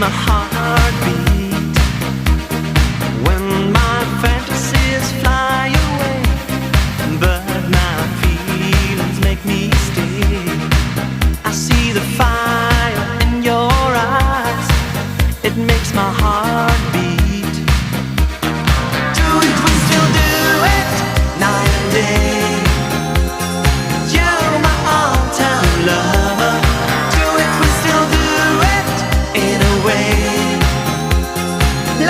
my heart beat. When my fantasies fly away, but my feelings make me stay. I see the fire in your eyes, it makes my heart beat. Do it, we still do it, night and day. You're my all-time lover. Do it, we still do it in a way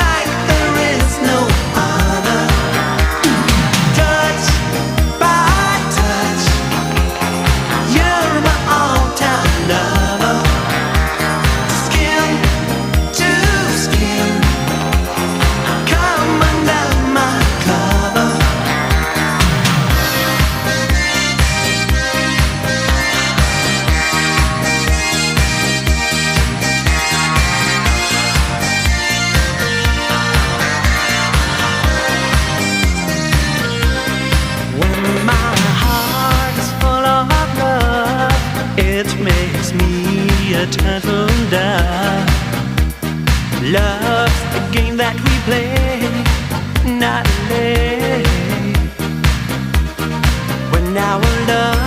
like there is no other. Touch by touch, you're my all-time lover. Skin to skin, come under my cover. When my heart is full of love, it makes me a turtle dove. Love's the game that we play nightly. When our love